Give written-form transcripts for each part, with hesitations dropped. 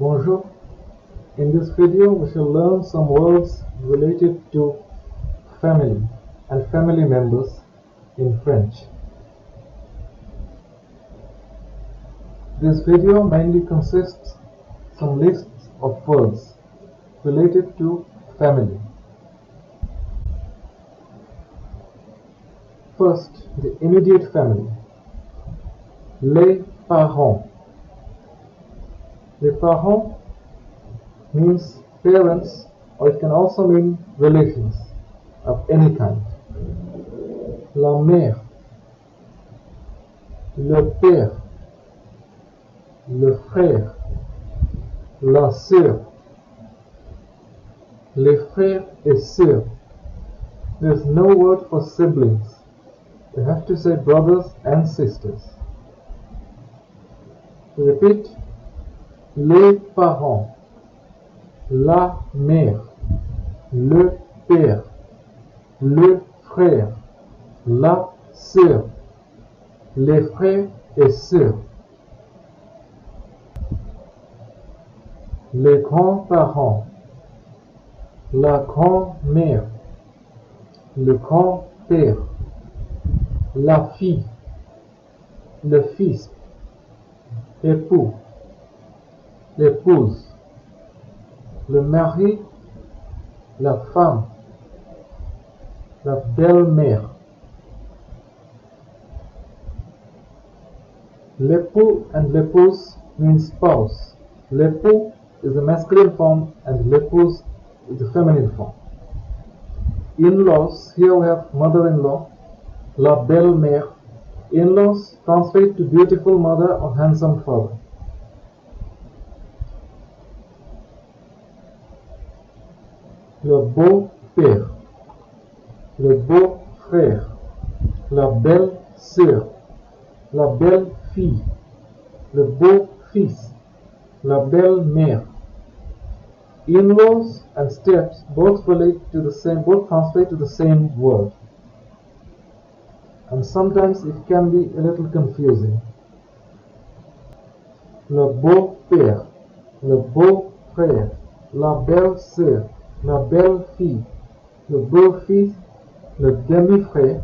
Bonjour. In this video we shall learn some words related to family and family members in French. This video mainly consists some lists of words related to family. First, the immediate family. Les parents. Les parents means parents, or it can also mean relations of any kind. La mère, le père, le frère, la sœur, les frères et sœurs. There's no word for siblings. You have to say brothers and sisters. Repeat. Les parents, la mère, le père, le frère, la sœur, les frères et sœurs. Les grands-parents, la grand-mère, le grand-père, la fille, le fils, époux, l'épouse, le mari, la femme, la belle-mère. L'époux and l'épouse mean spouse. L'époux is the masculine form and l'épouse is the feminine form. In-laws, here we have mother-in-law, la belle-mère. In-laws translate to beautiful mother or handsome father. Le beau-père, le beau-frère, la belle-sœur, la belle-fille, le beau-fils, la belle-mère. In-laws and steps both translate to the same word. And sometimes it can be a little confusing. Le beau-père, le beau-frère, la belle-sœur, la belle-fille, le beau-fils, le demi-frère,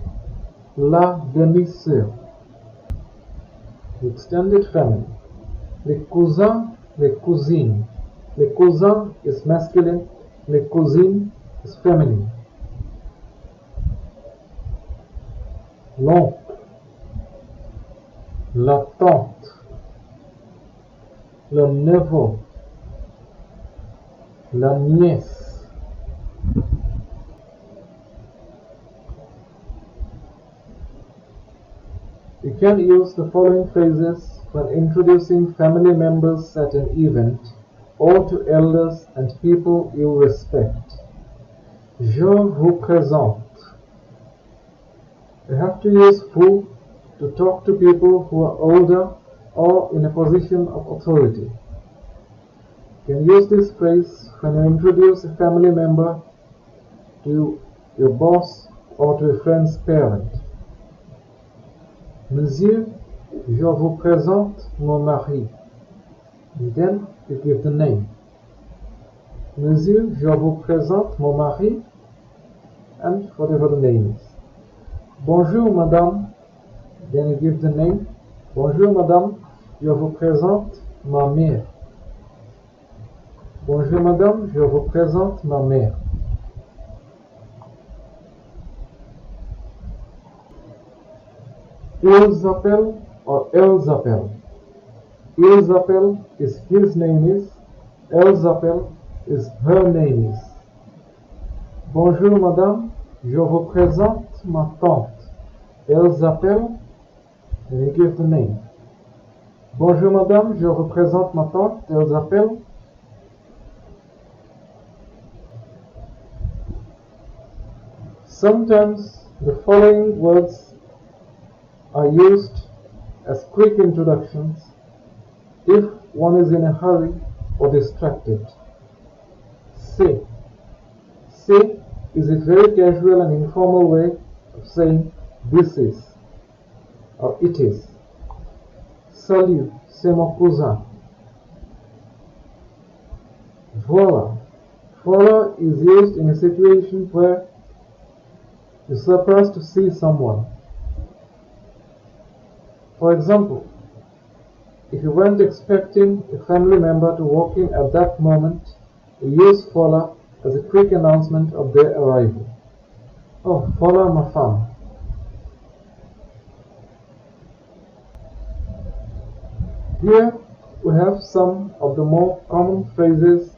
la demi-sœur. The extended family. Les cousins, les cousines. Les cousins is masculine, les cousines is feminine. L'oncle, la tante, le neveu, la nièce. You can use the following phrases when introducing family members at an event or to elders and people you respect. Je vous présente. You have to use vous to talk to people who are older or in a position of authority. You can use this phrase when you introduce a family member to your boss or to a friend's parent. Monsieur, je vous présente mon mari. And then you give the name. Monsieur, je vous présente mon mari, and whatever the name is. Bonjour, madame. Then you give the name. Bonjour, madame, je vous présente ma mère. Bonjour, madame, je vous présente ma mère. Ils appellent or elles appellent. Ils appellent is his name is. Elles appellent is her name is. Bonjour madame, je vous présente ma tante. Elles appellent, and you give the name. Bonjour madame, je vous présente ma tante. Elles appellent. Sometimes the following words are used as quick introductions if one is in a hurry or distracted. C'est. C'est is a very casual and informal way of saying this is or it is. Salut, c'est mon cousin. Voilà. Voilà is used in a situation where you're surprised to see someone. For example, if you weren't expecting a family member to walk in at that moment, you use voilà as a quick announcement of their arrival. Oh, voilà ma femme. Here we have some of the more common phrases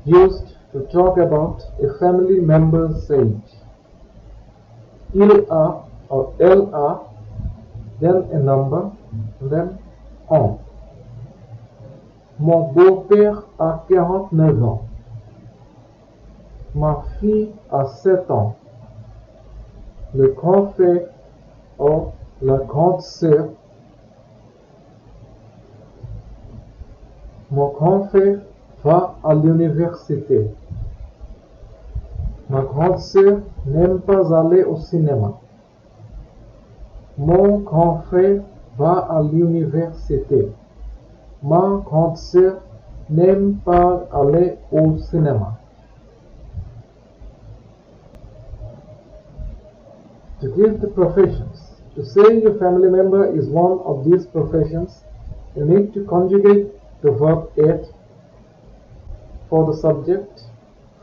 used to talk about a family member's age. Il a or elle a, then a number, then on. Mon beau-père a 49 ans. Ma fille a 7 ans. Le grand frère ou la grande sœur. Mon grand frère va à l'université. Ma grande sœur n'aime pas aller au cinéma. Mon grand frère va à l'université. Ma grande sœur n'aime pas aller au cinéma. To give the professions. To say your family member is one of these professions, you need to conjugate the verb être for the subject,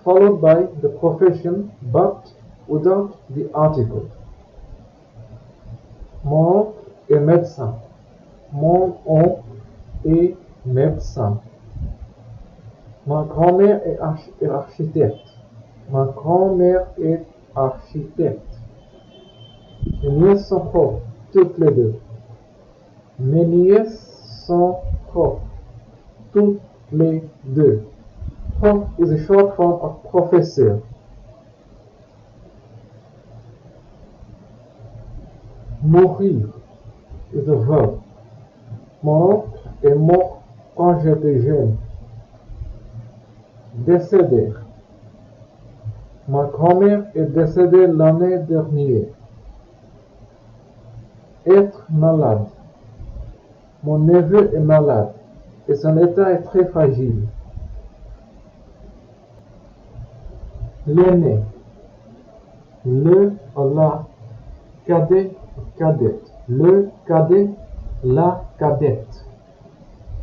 followed by the profession but without the article. Mon oncle est médecin. Mon oncle est médecin. Ma grand-mère est architecte. Ma grand-mère est architecte. Mes nièces sont profs, toutes les deux. Mes nièces sont profs, toutes les deux. Prof is a short form of professor. Mourir is a verb. Mon oncle est mort quand j'étais jeune. Décéder. Ma grand-mère est décédée l'année dernière. Être malade. Mon neveu est malade et son état est très fragile. L'aîné. Le ou la cadet ou cadette. Le cadet, la cadette.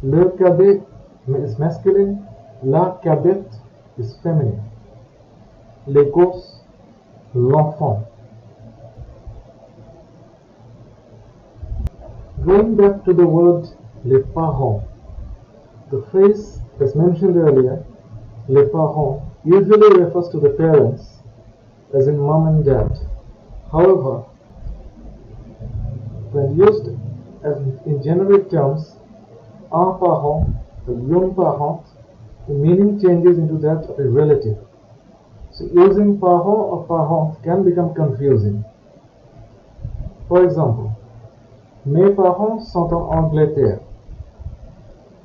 Le cadet is masculine, la cadette is feminine. Les gosses, l'enfant. Going back to the word les parents, the phrase as mentioned earlier, les parents, usually refers to the parents, as in mom and dad. However, when used as in generic terms, un parent or une parent, the meaning changes into that of a relative. So using parent or parent can become confusing. For example, mes parents sont en Angleterre.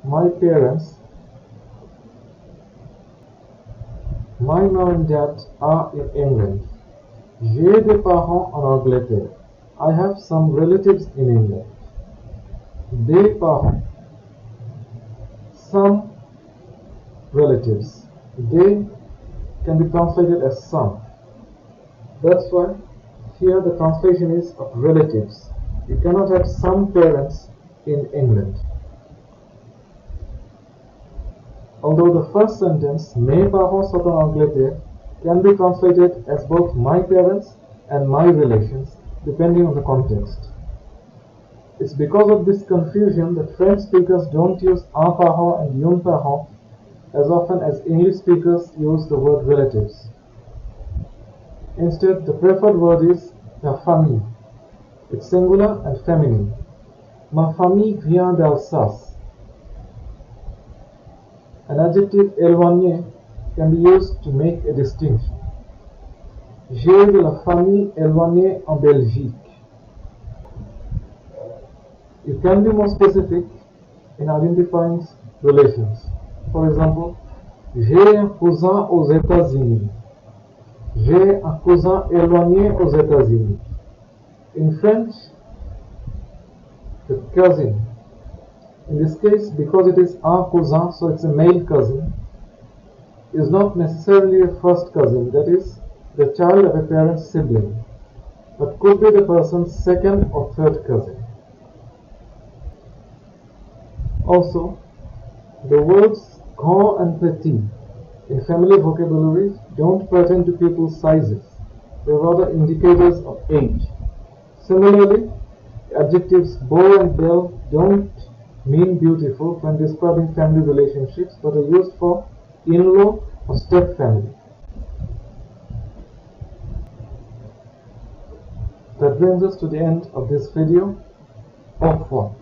My parents, my mom and dad are in England. J'ai des parents en Angleterre. I have some relatives in England. Des parents, some relatives. They can be translated as some. That's why here the translation is of relatives. You cannot have some parents in England. Although the first sentence, mes parents sont en Angleterre, can be translated as both my parents and my relations, depending on the context. It's because of this confusion that French speakers don't use un parent and une parent as often as English speakers use the word relatives. Instead, the preferred word is la famille. It's singular and feminine. Ma famille vient d'Alsace. An adjective éloigné can be used to make a distinction. J'ai de la famille éloignée en Belgique. You can be more specific in identifying relations. For example, j'ai un cousin aux États-Unis. J'ai un cousin éloigné aux États-Unis. In French, the cousin In this case, because it is un cousin, so it's a male cousin, is not necessarily a first cousin, that is, the child of a parent's sibling, but could be the person's second or third cousin. Also, the words grand and petit in family vocabularies don't pertain to people's sizes, they are rather indicators of age. Similarly, adjectives beau and belle don't mean beautiful when describing family relationships, but are used for in-law or step-family. That brings us to the end of this video. Au revoir.